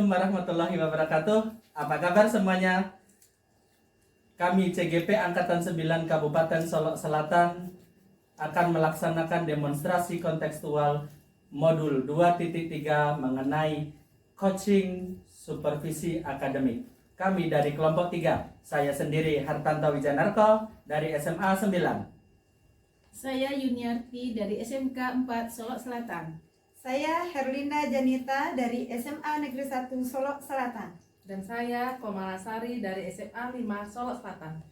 Assalamualaikum warahmatullahi wabarakatuh. Apa kabar semuanya? Kami CGP Angkatan 9 Kabupaten Solok Selatan akan melaksanakan demonstrasi kontekstual modul 2.3 mengenai coaching supervisi akademik. Kami dari kelompok 3. Saya sendiri Hartanto Wijanarko dari SMA 9. Saya Yuniarti dari SMK 4 Solok Selatan. Saya Herlinda Janita dari SMA Negeri 1 Solok Selatan. Dan saya Komalasari dari SMA 5 Solok Selatan.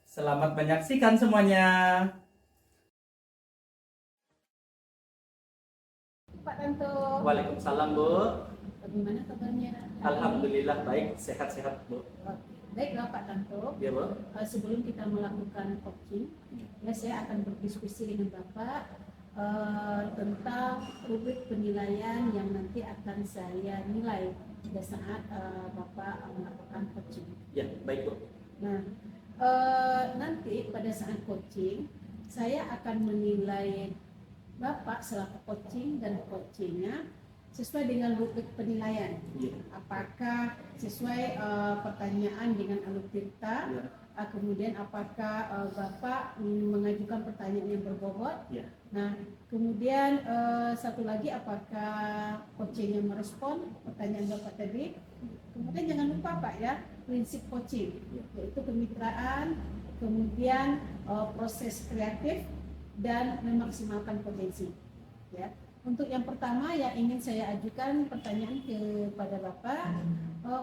Selamat menyaksikan semuanya. Pak Tanto, Waalaikumsalam, Bu. bagaimana kabarnya? Alhamdulillah baik, sehat-sehat, Bu. Baiklah Pak Tanto, Ya, Bu. sebelum kita melakukan coaching, ya saya akan berdiskusi dengan Bapak tentang rubrik penilaian yang nanti akan saya nilai pada saat Bapak melakukan coaching. Ya, baik, Bu. Nah, nanti pada saat coaching, saya akan menilai Bapak selaku coaching dan coachingnya sesuai dengan rubrik penilaian. Ya. Apakah sesuai pertanyaan dengan alutirta, Ya. kemudian apakah Bapak mengajukan pertanyaan yang berbobot. Ya. Nah, kemudian satu lagi apakah coachingnya merespon pertanyaan Bapak tadi. Kemudian jangan lupa Pak ya, prinsip coaching, Ya. yaitu kemitraan, kemudian proses kreatif dan memaksimalkan potensi. Ya. Untuk yang pertama yang ingin saya ajukan pertanyaan kepada Bapak,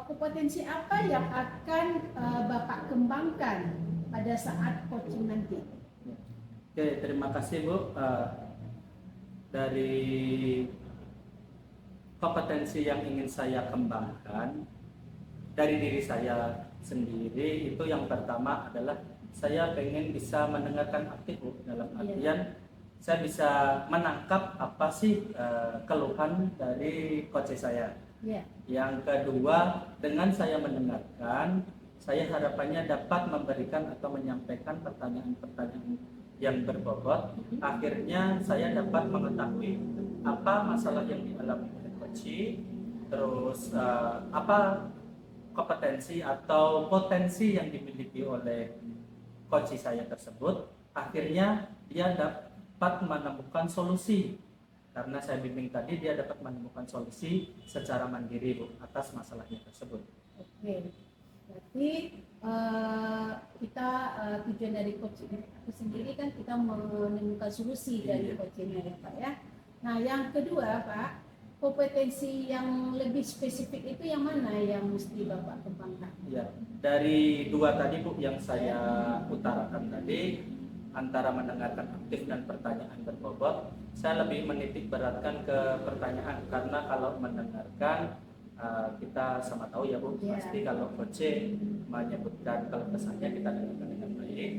kompetensi apa yang akan Bapak kembangkan pada saat coaching nanti? Oke, terima kasih, Bu. Dari kompetensi yang ingin saya kembangkan dari diri saya sendiri, itu yang pertama adalah saya pengen bisa mendengarkan aktif, Bu. Dalam artian saya bisa menangkap apa sih keluhan dari coach saya. Ya. Yang kedua, dengan saya mendengarkan, saya harapannya dapat memberikan atau menyampaikan pertanyaan-pertanyaan yang berbobot. Akhirnya saya dapat mengetahui apa masalah yang dialami oleh coach, terus apa kompetensi atau potensi yang dimiliki oleh coach saya tersebut. Akhirnya dia dapat menemukan solusi, karena saya bimbing tadi dia dapat menemukan solusi secara mandiri, Bu, atas masalahnya tersebut. Oke, berarti kita tujuan dari coaching itu sendiri kan kita menemukan solusi dari coachingnya ya Pak ya. Nah yang kedua Pak, kompetensi yang lebih spesifik itu yang mana yang mesti Bapak kembangkan? Ya, dari dua tadi, Bu, yang saya utarakan tadi, antara mendengarkan aktif dan pertanyaan berbobot, saya lebih menitik beratkan ke pertanyaan, karena kalau mendengarkan kita sama tahu ya, Bu, pasti kalau coach menyebutkan kalau kesannya kita dengarkan dengan baik.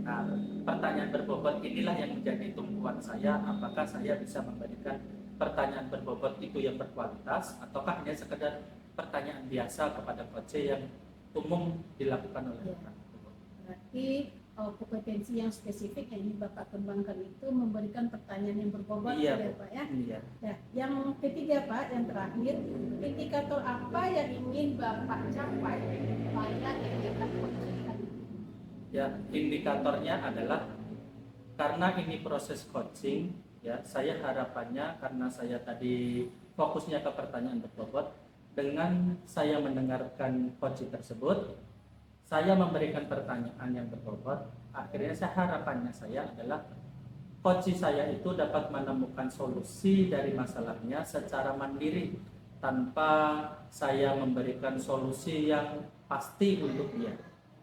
Nah, pertanyaan berbobot inilah yang menjadi tumpuan saya, apakah saya bisa memberikan pertanyaan berbobot itu yang berkualitas ataukah hanya sekedar pertanyaan biasa kepada coach yang umum dilakukan oleh orang. Berarti kompetensi yang spesifik yang ingin Bapak kembangkan itu memberikan pertanyaan yang berbobot ya Pak ya. Iya. Nah, yang ketiga Pak, yang terakhir, indikator apa yang ingin Bapak capai pada kegiatan coaching tadi? Ya, indikatornya adalah karena ini proses coaching, ya, saya harapannya karena saya tadi fokusnya ke pertanyaan berbobot, dengan saya mendengarkan coach tersebut, saya memberikan pertanyaan yang berbobot, akhirnya harapannya saya adalah coach saya itu dapat menemukan solusi dari masalahnya secara mandiri tanpa saya memberikan solusi yang pasti untuk dia.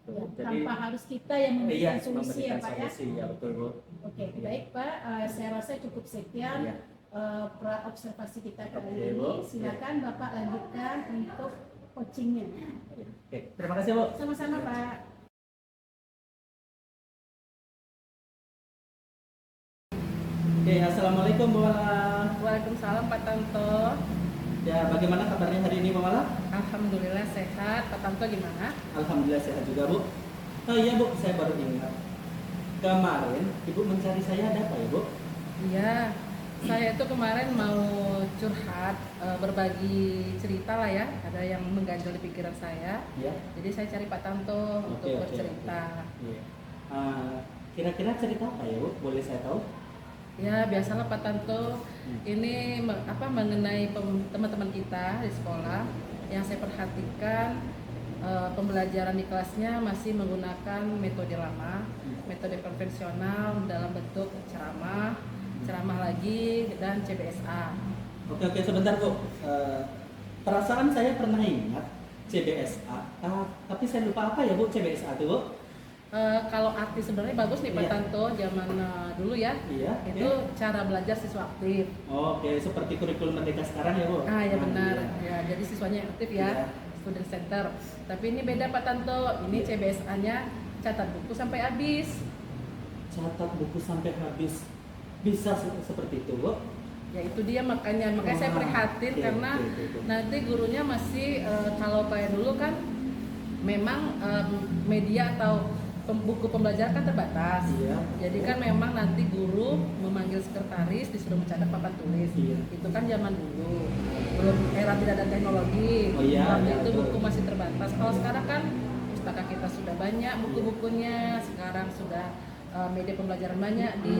Ya, Jadi, tanpa harus kita yang memberikan solusi ya memberikan Pak ya. solusi, ya betul, Bu. Oke, baik Pak, saya rasa cukup sekian Iya. pra-observasi kita kali Oke, ini. Bu. Silakan Bapak lanjutkan untuk coachingnya. Oke, terima kasih, Bu. Sama-sama Pak. Oke, assalamualaikum, Bu Mala. Waalaikumsalam Pak Tanto. Ya, bagaimana kabarnya hari ini, Bu Mala? Alhamdulillah sehat. Pak Tanto gimana? Alhamdulillah sehat juga, Bu. Oh iya, Bu, saya baru ingat. Kemarin Ibu mencari saya ada apa ya, Bu? Iya, Saya itu kemarin mau curhat, berbagi cerita lah ya. Ada yang mengganjal di pikiran saya. Ya. Jadi saya cari Pak Tanto untuk Oke, bercerita. Iya. Kira-kira cerita apa ya, Bu? Boleh saya tahu? Ya biasalah Pak Tanto ini mengenai teman-teman kita di sekolah yang saya perhatikan, pembelajaran di kelasnya masih menggunakan metode lama, metode konvensional dalam bentuk ceramah lagi dan CBSA. Oke, sebentar, Bu. Perasaan saya pernah ingat CBSA, tapi saya lupa apa ya, Bu, CBSA itu, Bu? Kalau arti sebenarnya bagus nih Pak Iya. Tanto zaman dulu ya. Iya. Itu cara belajar siswa aktif. Oke, seperti kurikulum Merdeka sekarang ya, Bu? Ya benar. Iya. Ya jadi siswanya yang aktif Iya. ya. Student center. Tapi ini beda Pak Tanto. Ini Iya. CBSA-nya catat buku sampai habis. Catat buku sampai habis. Bisa seperti itu, Bu? Ya itu dia makanya saya Wah, prihatin oke, karena oke. nanti gurunya masih kalau kayak dulu kan memang media atau buku pembelajaran kan terbatas. Iya. Jadi kan memang nanti guru memanggil sekretaris disuruh mencatat papan tulis. Iya. Itu kan zaman dulu. Belum era tidak ada teknologi. Oh iya, Waktu iya, itu betul. buku masih terbatas. Kalau sekarang kan pustaka kita sudah banyak buku-bukunya. Sekarang sudah media pembelajaran banyak di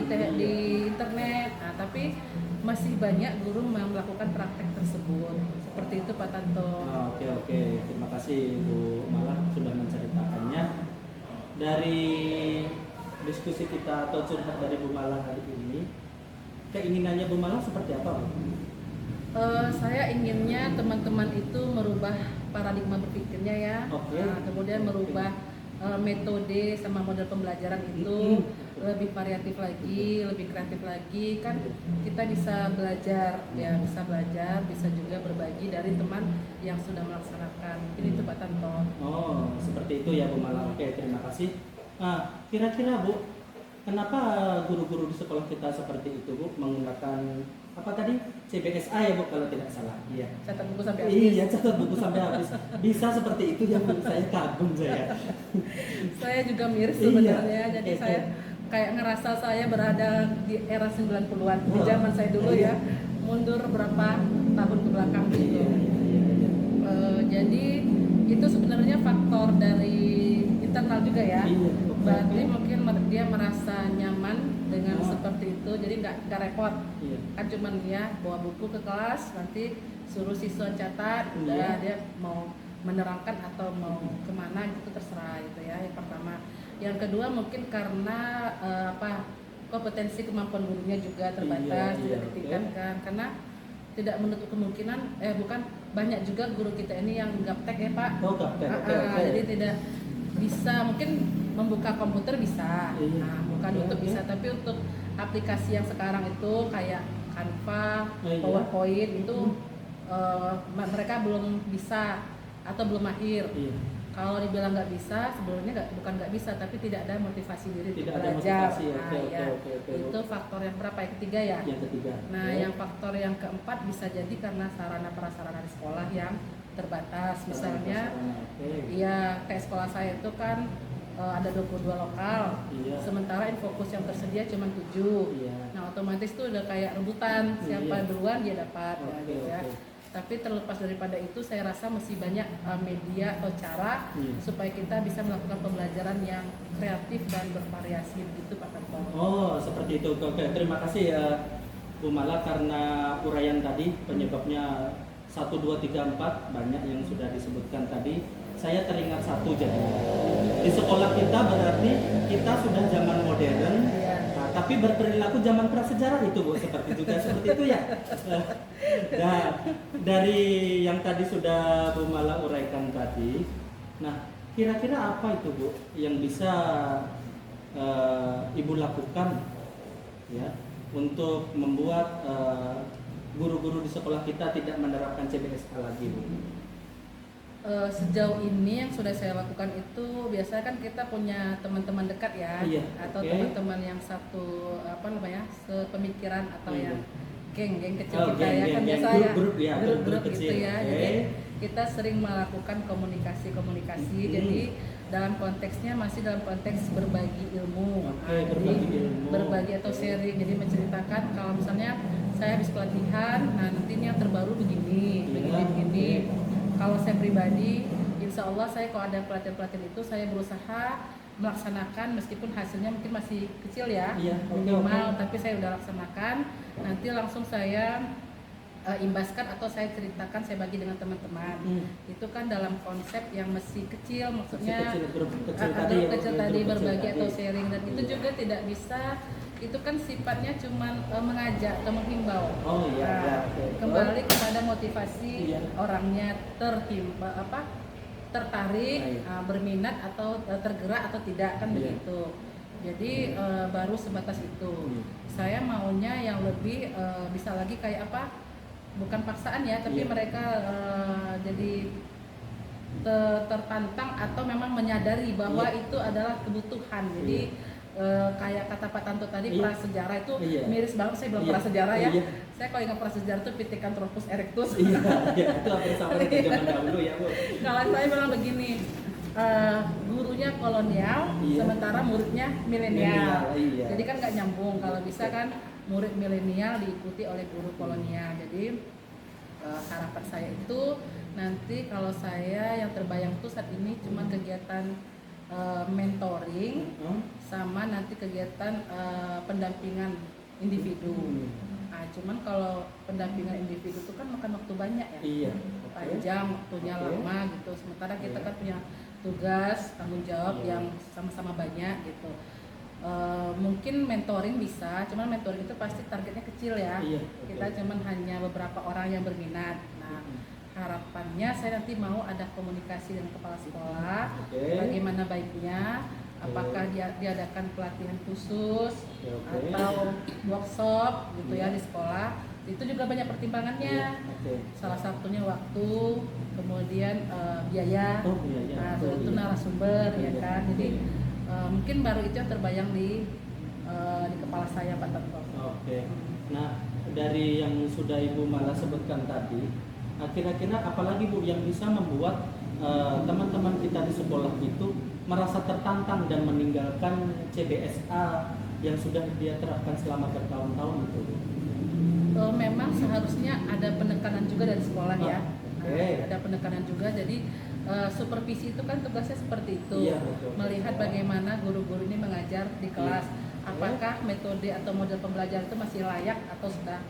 internet. Nah, tapi masih banyak guru melakukan praktek tersebut. Seperti itu Pak Tanto. Oke. Terima kasih Bu Malah sudah menceritakannya. Dari diskusi kita atau curhat dari Bu Malah hari ini, keinginannya Bu Malah seperti apa, Bu? Saya inginnya teman-teman itu merubah paradigma berpikirnya ya. Oke. Nah, kemudian merubah metode sama model pembelajaran itu lebih variatif lagi, lebih kreatif lagi. Kan kita bisa belajar, ya bisa belajar, bisa juga berbagi dari teman yang sudah melaksanakan. Ini itu Pak Tanto. Oh, seperti itu ya Bu Malah. Oke, terima kasih. Kira-kira Bu, kenapa guru-guru di sekolah kita seperti itu, Bu, menggunakan apa tadi? CBSA ya, Bu, kalau tidak salah. Iya. Catat buku sampai habis. Iya, catat buku sampai habis. Bisa seperti itu ya, Bu. Saya kagum saya. Saya juga miris Iya. sebenarnya. Jadi Oke. saya kayak ngerasa saya berada di era 90-an di Wah. zaman saya dulu Iya. ya. Mundur berapa tahun ke belakang gitu. Jadi itu sebenarnya faktor dari internal juga ya. Iya. Berarti mungkin dia merasa nyaman dengan Oh. seperti itu, jadi nggak repot. Iya. Kan cuman dia bawa buku ke kelas, nanti suruh siswa catat, Iya. udah dia mau menerangkan atau mau kemana itu terserah gitu ya. Yang pertama. Yang kedua mungkin karena kompetensi kemampuan gurunya juga terbatas, Iya, tidak oke. ditingkatkan. Karena tidak menutup kemungkinan, banyak juga guru kita ini yang gaptek ya Pak. Oh, gaptek. Oke. Jadi tidak bisa, mungkin membuka komputer bisa, Iya. bukan Oke, untuk oke. bisa, tapi untuk aplikasi yang sekarang itu kayak Canva, Iya. PowerPoint itu mereka belum bisa atau belum mahir. Iya. Kalau dibilang nggak bisa, sebenarnya bukan nggak bisa, tapi tidak ada motivasi diri Tidak untuk ada belajar. motivasi. Oke. Itu faktor yang berapa ya? Ketiga ya. Yang ketiga. Nah, Oke. yang faktor yang keempat bisa jadi karena sarana prasarana di sekolah yang terbatas. Misalnya, Oke. iya kayak sekolah saya itu kan ada 22 lokal. Iya. Sementara infokus yang tersedia cuma 7. Iya. Nah, otomatis itu udah kayak rebutan, siapa Iya. duluan dia dapat ya, Oke, gitu ya. oke. Tapi terlepas daripada itu, saya rasa masih banyak media atau cara Iya. supaya kita bisa melakukan pembelajaran yang kreatif dan bervariasi begitu Pak Tanto. Oh, seperti itu. Oke, terima kasih ya Bu Mala karena uraian tadi penyebabnya 1, 2, 3, 4 banyak yang sudah disebutkan tadi. Saya teringat satu jadi. Di sekolah kita berarti kita sudah zaman modern, Iya. tapi berperilaku zaman prasejarah itu Bu, seperti itu ya. Nah, dari yang tadi sudah Bu Mala uraikan tadi, nah kira-kira apa itu Bu yang bisa Ibu lakukan ya untuk membuat guru-guru di sekolah kita tidak menerapkan CBSA lagi, Bu? Sejauh ini yang sudah saya lakukan itu biasanya kan kita punya teman-teman dekat ya, Iya, atau oke. teman-teman yang satu sepemikiran atau Iya. yang geng-geng kecil Oh, kita ya kan geng-geng, biasa ya, grup-grup ya, grup-grup grup gitu kecil, ya. oke. Jadi kita sering melakukan komunikasi. Jadi dalam konteksnya masih dalam konteks berbagi ilmu. Oke, Jadi berbagi ilmu. berbagi atau Oke. sharing. Jadi menceritakan kalau misalnya saya habis pelatihan, nah nanti ini yang terbaru begini, Iya, begini. oke. Kalau saya pribadi, insya Allah saya kalau ada pelatihan-pelatihan itu saya berusaha melaksanakan meskipun hasilnya mungkin masih kecil ya, Iya, oke, minimal, oke. tapi saya udah laksanakan. Nanti langsung saya imbaskan atau saya ceritakan, saya bagi dengan teman-teman. Itu kan dalam konsep yang masih kecil, maksudnya Grup kecil grup tadi, ya, kecil grup tadi kecil berbagi tadi. atau sharing, dan itu Iya. juga tidak bisa, itu kan sifatnya cuman mengajak atau menghimbau. Oh iya, Nah, iya, oke. kembali kepada motivasi Iya. orangnya tertarik, Baik. berminat atau tergerak atau tidak kan Iya. begitu. Jadi baru sebatas itu. Iya. Saya maunya yang lebih bisa lagi kayak apa? Bukan paksaan ya, tapi Iya. mereka jadi tertantang atau memang menyadari bahwa Iya. itu adalah kebutuhan. Jadi kayak kata Pak Tanto tadi, Iya. prasejarah itu Iya. miris banget. Saya bilang Iya. prasejarah ya. Iya. Saya kalau ingat prasejarah itu Pithecanthropus erectus. Iya, iya, itu hampir sama dengan zaman dahulu ya, Bu. Kalau saya bilang begini, gurunya kolonial, Iya. sementara muridnya milenial. Milenial, iya. Jadi kan nggak nyambung. Kalau bisa kan murid milenial diikuti oleh guru kolonial. Jadi harapan saya itu nanti kalau saya yang terbayang tuh saat ini cuma kegiatan mentoring sama nanti kegiatan pendampingan individu. Nah, cuman kalau pendampingan individu itu kan makan waktu banyak ya. Iya. Panjang waktunya, Oke. lama gitu. Sementara kita Iya. kan punya tugas, tanggung jawab Iya. yang sama-sama banyak gitu. Mungkin mentoring bisa, cuman mentoring itu pasti targetnya kecil ya. Iya, oke. Kita cuman hanya beberapa orang yang berminat. Nah, harapannya saya nanti mau ada komunikasi dengan kepala sekolah, Oke. bagaimana baiknya, apakah diadakan pelatihan khusus Oke. atau workshop gitu ya Iya. di sekolah. Itu juga banyak pertimbangannya. Iya, oke. Salah satunya waktu, kemudian biaya, Oh, iya, iya. nah Betul, itu iya. narasumber ya Iya. kan. Jadi mungkin baru itu yang terbayang di kepala saya Pak Tanto. Oke. Nah, dari yang sudah Ibu Mala sebutkan tadi, kira-kira apalagi Bu yang bisa membuat teman-teman kita di sekolah itu merasa tertantang dan meninggalkan CBSA yang sudah dia terapkan selama bertahun-tahun itu? Memang seharusnya ada penekanan juga dari sekolah ya. Oke. Nah, ada penekanan juga. Jadi supervisi itu kan tugasnya seperti itu, Iya, betul. melihat bagaimana guru-guru ini mengajar di kelas. Iya. Apakah metode atau model pembelajaran itu masih layak atau sudah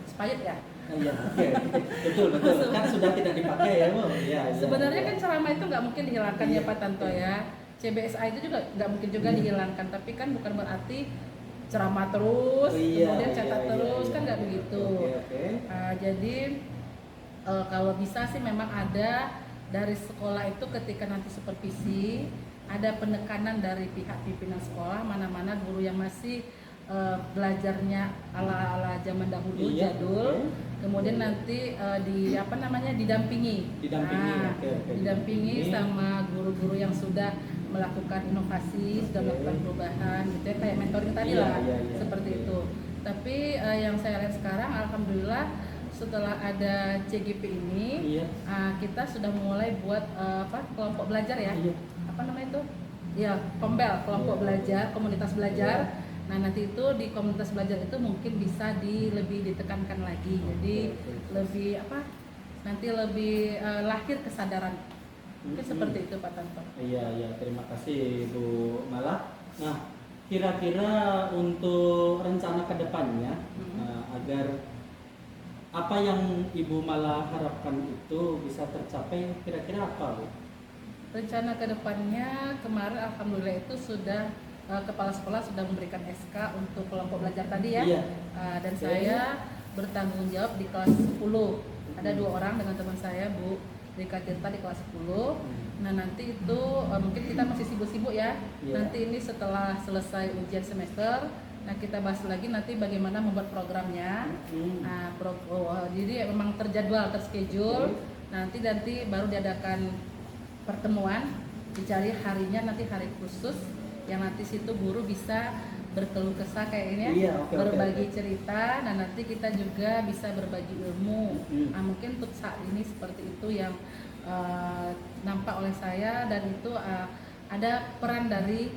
expired ya? Iya, oke. Betul, betul. Kan sudah tidak dipakai ya, Bu. Iya, iya. Sebenarnya iya. kan ceramah itu nggak mungkin dihilangkan Iya, ya Pak Tanto oke. ya. CBSA itu juga nggak mungkin juga Iya. dihilangkan, tapi kan bukan berarti ceramah terus, Oh, iya, kemudian iya, catat iya, terus, iya. kan nggak begitu. Oke, oke. Jadi kalau bisa sih memang ada dari sekolah itu ketika nanti supervisi ada penekanan dari pihak pimpinan sekolah, mana-mana guru yang masih belajarnya ala-ala zaman dahulu Iya, jadul, oke. kemudian nanti didampingi. Didampingi, Nah, oke, oke. didampingi Ini- sama guru-guru yang sudah melakukan inovasi, sudah Oke. melakukan perubahan gitu ya, kayak mentoring tadi Iya, lah, iya, iya. seperti Oke. itu. Tapi yang saya lihat sekarang, alhamdulillah setelah ada CGP ini, Iya. kita sudah mulai buat kelompok belajar ya, Iya. apa namanya itu? Ya, Kombel, kelompok Iya. belajar, komunitas belajar. Nah, nanti itu di komunitas belajar itu mungkin bisa lebih ditekankan lagi. Jadi Oke. lebih nanti lebih lahir kesadaran. Mungkin seperti itu Pak Tanto. Iya, iya. Terima kasih Bu Mala. Nah, kira-kira untuk rencana kedepannya agar apa yang Ibu Mala harapkan itu bisa tercapai, kira-kira apa, Bu? Rencana kedepannya kemarin alhamdulillah itu sudah kepala sekolah sudah memberikan SK untuk kelompok belajar tadi ya. Iya. Dan Oke. saya bertanggung jawab di kelas 10. Ada 2 orang dengan teman saya, Bu Rika Tirta di kelas 10. Nah, nanti itu mungkin kita masih sibuk-sibuk ya. Iya. Nanti ini setelah selesai ujian semester, nah kita bahas lagi nanti bagaimana membuat programnya. Nah, jadi memang terjadwal, terschedule. Nanti baru diadakan pertemuan, dicari harinya nanti hari khusus yang nanti situ guru bisa berkeluh kesah kayak ini ya, Iya, oke, berbagi oke. cerita, dan nanti kita juga bisa berbagi ilmu. Nah, mungkin untuk saat ini seperti itu yang nampak oleh saya, dan itu ada peran dari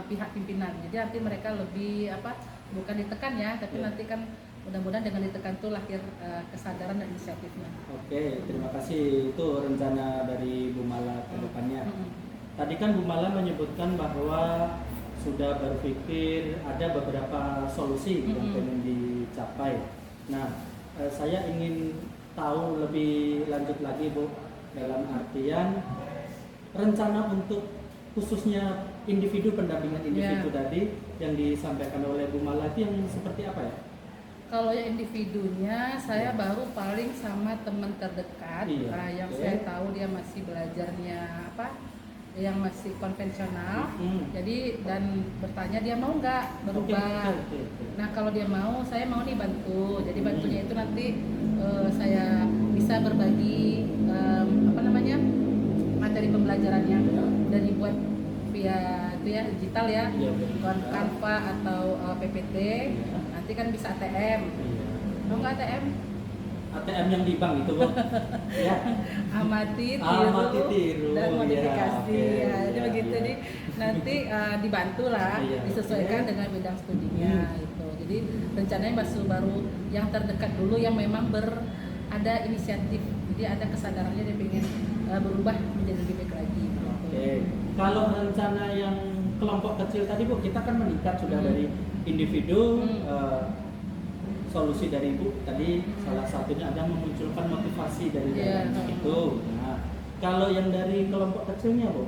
pihak pimpinan. Jadi nanti mereka lebih bukan ditekan ya, tapi Iya. nanti kan mudah-mudahan dengan ditekan itu lahir kesadaran dan inisiatifnya. Oke, terima kasih. Itu rencana dari Bu Mala ke depannya. Mm-mm. Tadi kan Bu Mala menyebutkan bahwa sudah berpikir ada beberapa solusi yang ingin dicapai. Nah, saya ingin tahu lebih lanjut lagi Bu, dalam artian rencana untuk khususnya individu, pendampingan individu tadi yang disampaikan oleh Bu Mala itu yang seperti apa ya? Kalau yang individunya, saya baru paling sama teman terdekat, yang saya tahu dia masih belajarnya yang masih konvensional. Jadi dan bertanya dia mau nggak berubah. Nah kalau dia mau, saya mau nih bantu. Jadi bantunya itu nanti saya bisa berbagi materi pembelajarannya dan dibuat via itu ya digital ya, Canva atau PPT. Nanti kan bisa ATM. Mau nggak ATM? ATM yang di bank itu Bu. Ya. Amati, tiru, dan modifikasi. Jadi begitu nih. Nanti dibantu lah, disesuaikan dengan bidang studinya itu. Jadi rencananya baru yang terdekat dulu yang memang ada inisiatif. Jadi ada kesadarannya dia pengen berubah menjadi lebih baik lagi. Oke. Kalau rencana yang kelompok kecil tadi Bu, kita kan meningkat sudah dari individu. Solusi dari Ibu tadi salah satunya ada memunculkan motivasi dari dalam itu. Nah, kalau yang dari kelompok kecilnya Bu?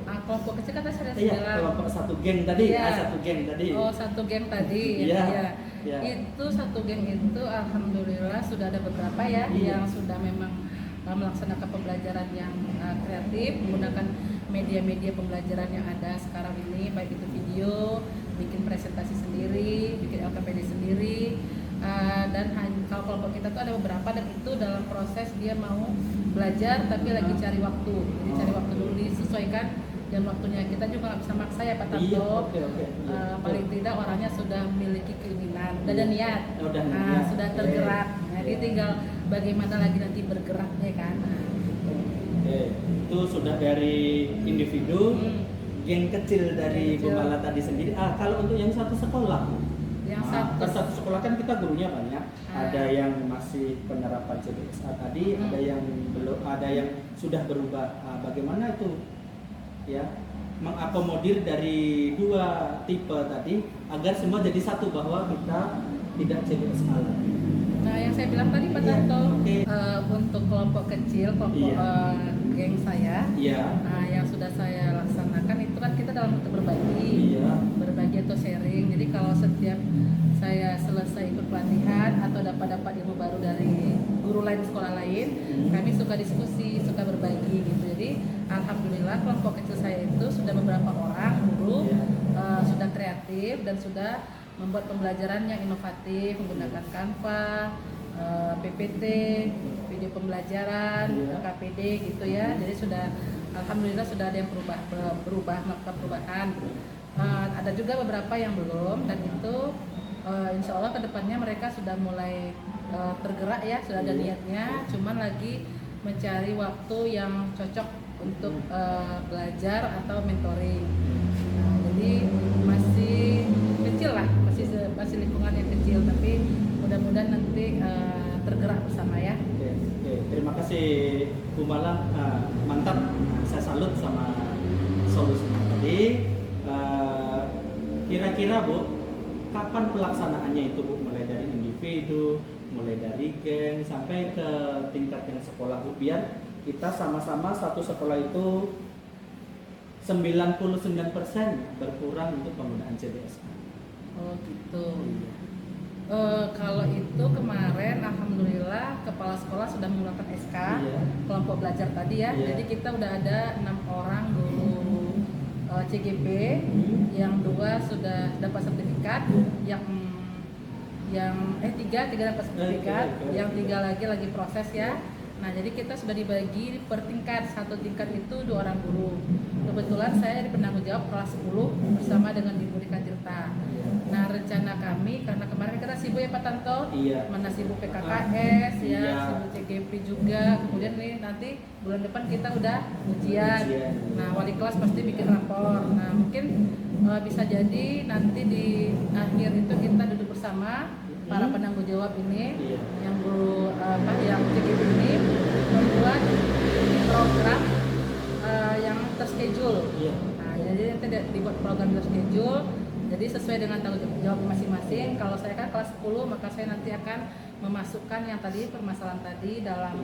Kelompok kecil kata saya kelompok satu geng tadi. Satu geng tadi. Oh, satu geng tadi. Iya. Itu satu geng itu alhamdulillah sudah ada beberapa ya yang sudah memang melaksanakan pembelajaran yang kreatif menggunakan media-media pembelajaran yang ada sekarang ini, baik itu video, bikin presentasi sendiri, bikin LKPD sendiri. Dan kalau kelompok kita tuh ada beberapa dan itu dalam proses dia mau belajar tapi lagi cari waktu. Jadi cari waktu dulu disesuaikan dan waktunya. Kita juga nggak bisa maksa ya Pak Tanto. Paling tidak orangnya sudah memiliki keinginan, udah ada niat, sudah tergerak. Jadi tinggal bagaimana lagi nanti bergeraknya kan. Itu sudah dari individu, geng kecil dari Bu Mala tadi sendiri. Kalau untuk yang satu sekolah, satu sekolah kan kita gurunya banyak. Ada yang masih penerapan CBSA tadi, ada yang belum, ada yang sudah berubah. Bagaimana itu ya mengakomodir dari dua tipe tadi agar semua jadi satu bahwa kita tidak CBSA lagi. Nah yang saya bilang tadi Pak Tanto, untuk kelompok kecil, kelompok geng saya, yang sudah saya laksanakan itu kan kita dalam bentuk berbagi atau sharing. Jadi kalau setiap saya selesai ikut pelatihan atau dapat ilmu baru dari guru lain sekolah lain, kami suka diskusi, suka berbagi gitu. Jadi alhamdulillah kelompok kecil saya itu sudah beberapa orang guru sudah kreatif dan sudah membuat pembelajaran yang inovatif menggunakan Canva, PPT, video pembelajaran, KPD gitu ya. Jadi sudah alhamdulillah sudah ada yang berubah melakukan perubahan. Ada juga beberapa yang belum dan itu insya Allah kedepannya mereka sudah mulai tergerak ya, sudah ada niatnya, cuman lagi mencari waktu yang cocok untuk belajar atau mentoring. Jadi masih kecil lah, masih lingkungan yang kecil, tapi mudah-mudahan nanti tergerak bersama ya. Oke. Terima kasih Bu Mala, mantap. Saya salut sama solusinya tadi. Kira-kira Bu, kapan pelaksanaannya itu Bu? Mulai dari individu, mulai dari geng, sampai ke tingkat yang sekolah Bu, biar kita sama-sama satu sekolah itu 99% berkurang untuk penggunaan CBSA. Oh gitu. Kalau itu kemarin alhamdulillah kepala sekolah sudah mengeluarkan SK kelompok belajar tadi ya. Jadi kita udah ada 6 orang guru CGP, yang 2 sudah dapat sertifikat, yang 3 dapat sertifikat, yang 3 lagi proses ya. Nah jadi kita sudah dibagi per tingkat, satu tingkat itu 2 orang guru. Kebetulan saya di penanggung jawab kelas 10 bersama dengan Ibu Rika Tirta. Nah rencana kami, karena kemarin kita sibuk ya Pak Tanto, mana sibuk PKKS sibuk CGP juga, kemudian nih nanti bulan depan kita udah ujian. Nah wali kelas pasti bikin rapor. Nah mungkin bisa jadi nanti di akhir itu kita duduk bersama para penanggung jawab ini, Iya. yang guru yang CGP ini membuat program yang terschedule. Iya. Nah, jadi tidak dibuat program terschedule, jadi sesuai dengan tanggung jawab masing-masing. Kalau saya kan kelas 10, maka saya nanti akan memasukkan yang tadi permasalahan tadi dalam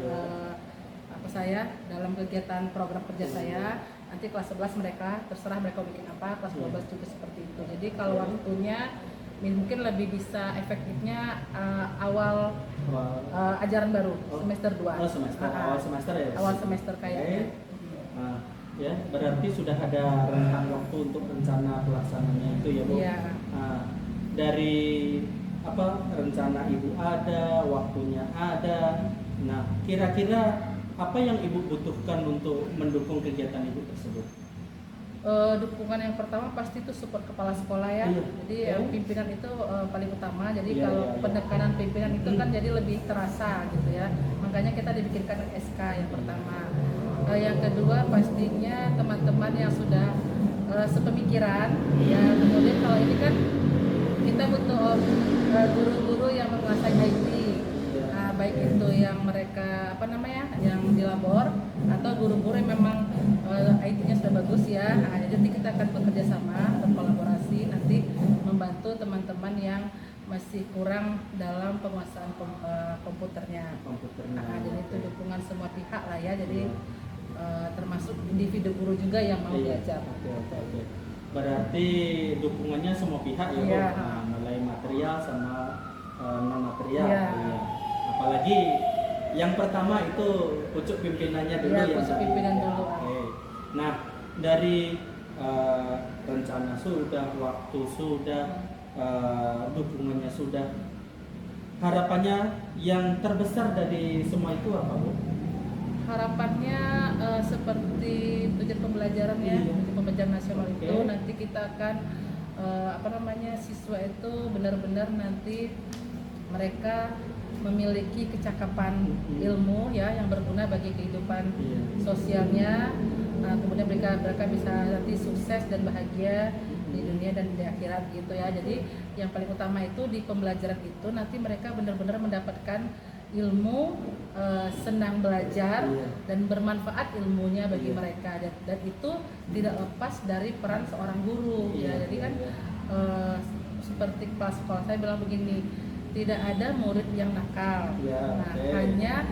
dalam kegiatan program kerja saya. Nanti kelas 11 mereka terserah mereka bikin apa, kelas 12 juga seperti itu. Jadi kalau waktunya mungkin lebih bisa efektifnya awal ajaran baru, semester 2. Awal semester ya. Awal semester kayaknya. Nah, ya berarti sudah ada rentang waktu untuk rencana pelaksananya itu ya Bu. Iya. Nah, dari rencana Ibu ada, waktunya ada. Nah, kira-kira apa yang Ibu butuhkan untuk mendukung kegiatan Ibu tersebut? Dukungan yang pertama pasti itu support kepala sekolah ya. Iya. Jadi yang pimpinan itu paling utama. Jadi Iya, kalau iya, iya. pendekanan pimpinan itu kan jadi lebih terasa gitu ya. Makanya kita dibikinkan SK yang pertama. Yang kedua pastinya teman-teman yang sudah sepemikiran ya. Kemudian kalau ini kan kita butuh guru-guru yang menguasai IT. Nah, baik itu yang mereka yang di labor atau guru-guru yang memang IT-nya sudah bagus ya. Nah, jadi nanti kita akan bekerja sama, berkolaborasi nanti membantu teman-teman yang masih kurang dalam penguasaan komputernya. Nah, jadi itu dukungan semua pihak lah ya. Jadi termasuk individu guru juga yang mau belajar. Oke. Berarti dukungannya semua pihak ya, Iya. Bu? Nah, mulai material sama non material. Iya. Iya. Apalagi yang pertama itu pucuk pimpinannya dulu Iya, yang pucuk tadi. pimpinan dulu. Oke. Nah, dari rencana sudah, waktu sudah, dukungannya sudah. Harapannya yang terbesar dari semua itu apa, Bu? Harapannya seperti tujuan pembelajaran ya, Iya. tujuan pembelajaran nasional Oke. itu nanti kita akan siswa itu benar-benar nanti mereka memiliki kecakapan ilmu ya yang berguna bagi kehidupan Iya. sosialnya. Kemudian mereka bisa nanti sukses dan bahagia di dunia dan di akhirat gitu ya. Jadi yang paling utama itu di pembelajaran itu nanti mereka benar-benar mendapatkan ilmu, senang belajar dan bermanfaat ilmunya bagi mereka, dan itu tidak lepas dari peran seorang guru ya. Jadi kan seperti kelas sekolah saya bilang begini, tidak ada murid yang nakal. Ya, Nah, oke. hanya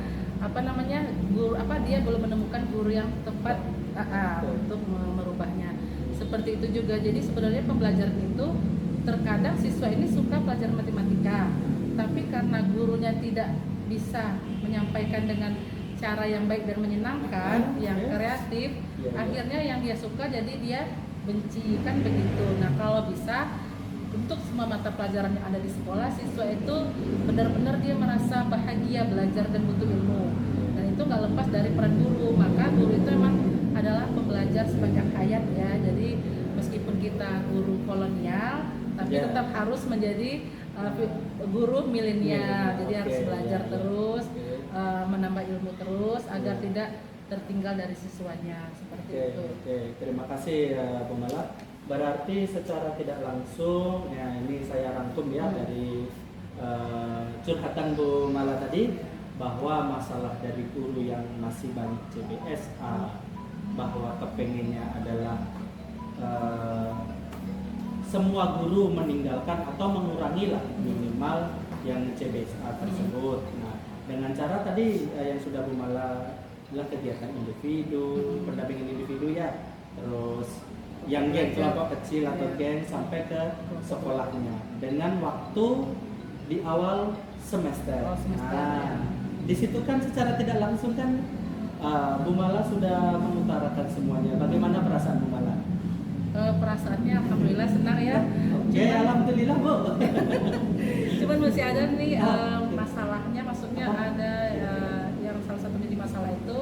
guru dia belum menemukan guru yang tepat untuk merubahnya. Seperti itu juga. Jadi sebenarnya pembelajaran itu terkadang siswa ini suka pelajaran matematika, tapi karena gurunya tidak bisa menyampaikan dengan cara yang baik dan menyenangkan, yang kreatif, akhirnya yang dia suka jadi dia benci kan begitu. Nah, kalau bisa untuk semua mata pelajaran yang ada di sekolah, siswa itu benar-benar dia merasa bahagia belajar dan butuh ilmu, dan itu nggak lepas dari peran guru. Maka guru itu memang adalah pembelajar sepanjang hayat ya. Jadi meskipun kita guru kolonial, tapi tetap harus menjadi guru milenial. Jadi harus belajar terus, menambah ilmu terus agar tidak tertinggal dari siswanya seperti itu. Oke, terima kasih Bu Mala. Berarti secara tidak langsung, ya ini saya rangkum ya dari curhatan Bu Mala tadi, bahwa masalah dari guru yang masih banyak CBSA, bahwa kepengennya adalah semua guru meninggalkan atau mengurangi lah minimal yang CBSA tersebut. Nah, dengan cara tadi yang sudah Bu Mala bilang, kegiatan individu, pendampingan individu ya, terus yang geng kelompok kecil atau geng sampai ke sekolahnya dengan waktu di awal semester. Nah, di situ kan secara tidak langsung kan Bu Mala sudah mengutarakan semuanya. Bagaimana perasaan Bu Mala? Perasaannya alhamdulillah senang ya. Oke, alhamdulillah Bu. Cuman masih ada nih masalahnya, maksudnya ada yang salah satu jadi masalah itu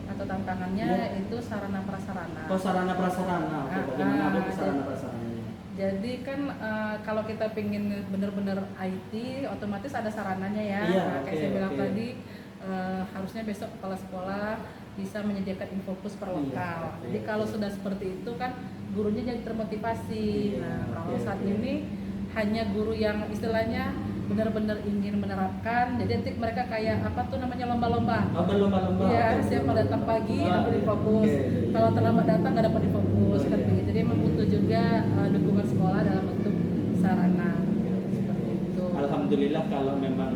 atau tantangannya itu sarana prasarana. Oh, sarana prasarana. Oke, bagaimana Bu sarana prasarananya? Jadi kan kalau kita pengen bener-bener IT, otomatis ada sarananya ya. Iya, Kayak saya bilang tadi, harusnya besok kepala sekolah bisa menyediakan infobus per lokal. Jadi kalau sudah seperti itu kan gurunya jadi termotivasi. Nah, kalau saat ini hanya guru yang istilahnya benar-benar ingin menerapkan. Jadi nanti mereka kayak apa tuh namanya lomba-lomba. Lomba-lomba. Iya, siapa datang pagi ambil di fokus. Oke. Kalau terlambat datang nggak dapat di fokus kan Iya. begitu. Jadi memang butuh juga dukungan sekolah dalam bentuk sarana seperti itu. Alhamdulillah kalau memang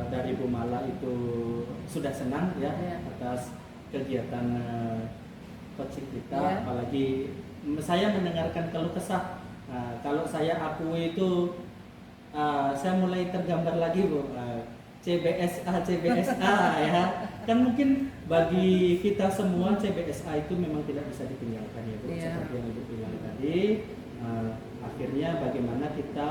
dari Bu Mala itu sudah senang ya Iya. atas kegiatan coaching kita, Iya. apalagi saya mendengarkan keluh kesah. Nah, kalau saya akui itu saya mulai tergambar lagi Bu, CBSA ya. Kan mungkin bagi kita semua CBSA itu memang tidak bisa ditinggalkan ya Bu. Iya. Seperti yang Ibu bilang tadi, akhirnya bagaimana kita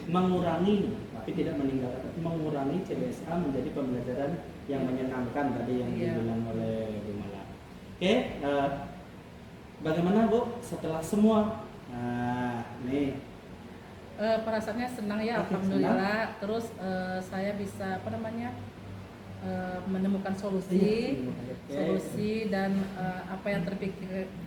mengurangi tapi tidak meninggalkan, mengurangi CBSA menjadi pembelajaran yang menyenangkan tadi yang Iya. dibilang oleh Bu Mala. Oke, bagaimana Bu setelah semua? Nah, nih Perasaannya senang ya, Oke, alhamdulillah. Terus saya bisa apa namanya menemukan solusi, dan apa yang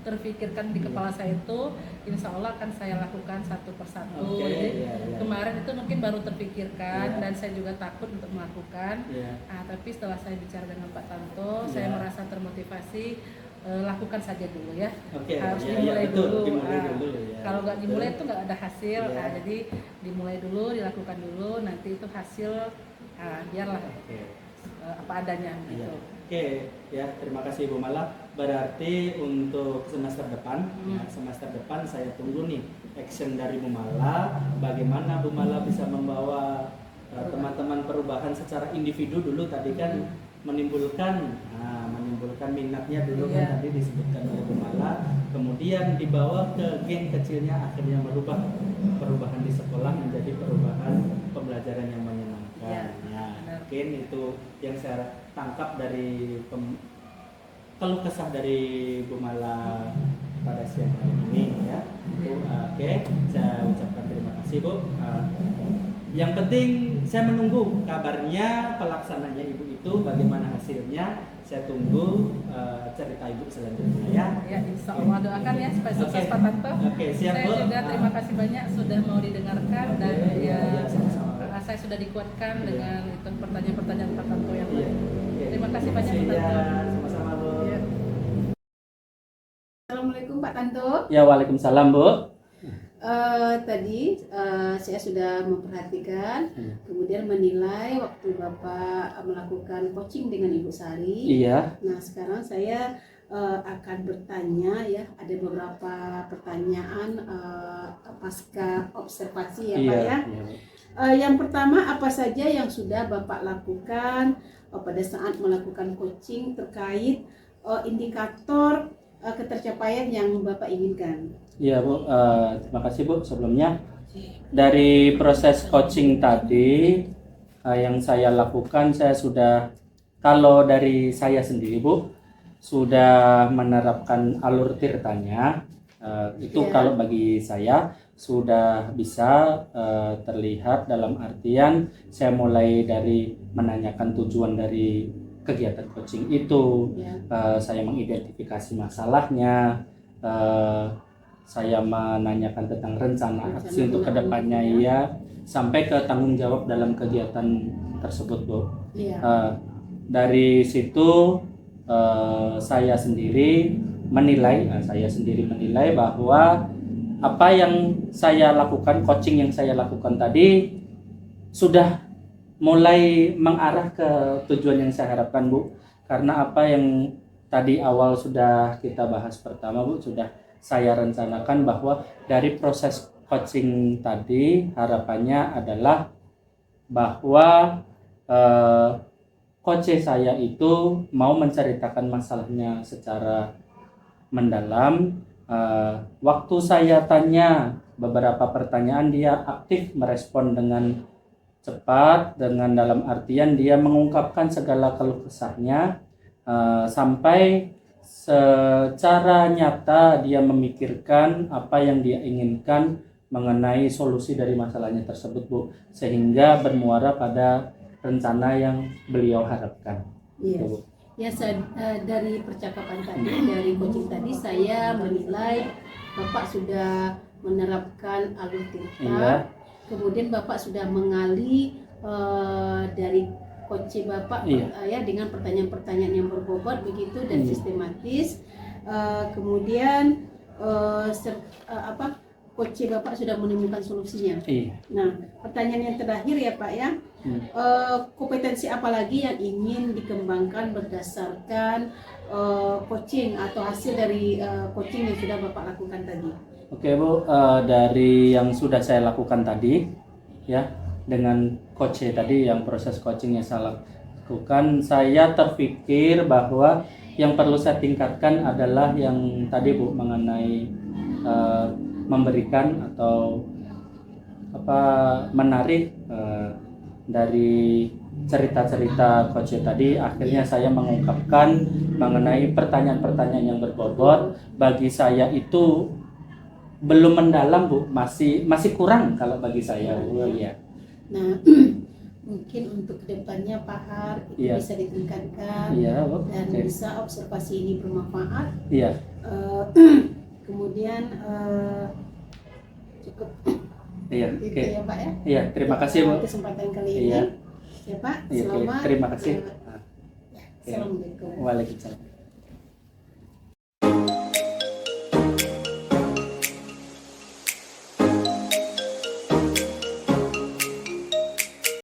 terpikirkan di kepala saya itu, insya Allah akan saya lakukan satu persatu. Oke, Jadi iya, iya. kemarin itu mungkin baru terpikirkan Iya. dan saya juga takut untuk melakukan. Iya. Tapi setelah saya bicara dengan Pak Tanto, saya Iya. merasa termotivasi. Lakukan saja dulu ya. Oke, Harus iya, dimulai iya, betul, dulu. dimulai Ah, dulu, ya. kalau nggak dimulai Betul. itu nggak ada hasil. Iya. Jadi dimulai dulu, dilakukan dulu, nanti itu hasil biarlah Oke. apa adanya Iya. gitu. Oke, ya terima kasih Bu Mala. Berarti untuk semester depan, ya, semester depan saya tunggu nih action dari Bu Mala. Bagaimana Bu Mala bisa membawa teman-teman perubahan secara individu dulu tadi kan menimbulkan minatnya dulu Iya. kan tadi disebutkan oleh Bu Mala. Kemudian dibawa ke geng kecilnya, akhirnya merubah perubahan di sekolah menjadi perubahan pembelajaran yang menyenangkan. Iya, Ya, benar. mungkin itu yang saya tangkap dari keluh kesah dari Bu Mala pada siang hari ini ya. Oke, saya ucapkan terima kasih Bu. Yang penting saya menunggu kabarnya pelaksananya Ibu itu bagaimana hasilnya. Saya tunggu cerita Ibu selanjutnya ya. Ya, insya Allah doakan ya supaya sukses Oke. Pak Tanto. Oke, siap Saya Bu. juga terima kasih banyak sudah mau didengarkan Oke, dan iya, iya, sama-sama. saya sudah dikuatkan Iya. dengan itu pertanyaan-pertanyaan Pak Tanto yang Iya. baik. Oke. Terima kasih banyak Pak Ya, Tanto. sama-sama Bu. Ya. Assalamualaikum Pak Tanto. Ya, waalaikumsalam Bu. Tadi saya sudah memperhatikan, kemudian menilai waktu Bapak melakukan coaching dengan Ibu Sari. Iya. Nah, sekarang saya akan bertanya ya, ada beberapa pertanyaan pasca observasi ya Pak ya. Iya. Yang pertama, apa saja yang sudah Bapak lakukan pada saat melakukan coaching terkait indikator ketercapaian yang Bapak inginkan? Iya Bu, terima kasih Bu sebelumnya. Dari proses coaching tadi yang saya lakukan, saya sudah, kalau dari saya sendiri Bu, sudah menerapkan alur tirtanya. Itu Ya. kalau bagi saya sudah bisa terlihat dalam artian saya mulai dari menanyakan tujuan dari kegiatan coaching itu, Ya. saya mengidentifikasi masalahnya, saya menanyakan tentang rencana aksi untuk kedepannya ya, sampai ke tanggung jawab dalam kegiatan tersebut Bu. Iya. Dari situ saya sendiri menilai bahwa apa yang saya lakukan, coaching yang saya lakukan tadi sudah mulai mengarah ke tujuan yang saya harapkan Bu. Karena apa yang tadi awal sudah kita bahas pertama Bu, sudah saya rencanakan bahwa dari proses coaching tadi harapannya adalah bahwa coach saya itu mau menceritakan masalahnya secara mendalam. Waktu saya tanya beberapa pertanyaan, dia aktif merespon dengan cepat, dengan dalam artian dia mengungkapkan segala keluh kesahnya, sampai secara nyata dia memikirkan apa yang dia inginkan mengenai solusi dari masalahnya tersebut Bu, sehingga bermuara pada rencana yang beliau harapkan. Iya. Bu. Ya, dari percakapan tadi, dari coaching tadi, saya menilai Bapak sudah menerapkan alur tirta, Iya. kemudian Bapak sudah mengali dari coach Bapak Iya. ya dengan pertanyaan-pertanyaan yang berbobot begitu dan Iya. sistematis. Kemudian coach Bapak sudah menemukan solusinya. Iya. Nah, pertanyaan yang terakhir ya Pak ya, kompetensi apa lagi yang ingin dikembangkan berdasarkan coaching atau hasil dari coaching yang sudah Bapak lakukan tadi? Oke Bu, dari yang sudah saya lakukan tadi, ya dengan coach tadi yang proses coaching yang saya lakukan, saya terpikir bahwa yang perlu saya tingkatkan adalah yang tadi Bu mengenai memberikan atau menarik dari cerita-cerita coach tadi. Akhirnya saya mengungkapkan mengenai pertanyaan-pertanyaan yang berbobot. Bagi saya itu belum mendalam Bu, masih kurang kalau bagi saya Bu. Ya. Nah, mungkin untuk kedepannya Pak Har itu Iya. bisa ditingkatkan Iya Bu. dan Oke. bisa observasi ini bermanfaat. Iya. Kemudian cukup Iya. itu Oke. ya Pak ya. Iya, terima kasih Bu. Kesempatan kali ini. Iya. Ya Pak, Iya, oke. selamat. Terima kasih. Ya, Assalamualaikum. Waalaikumsalam.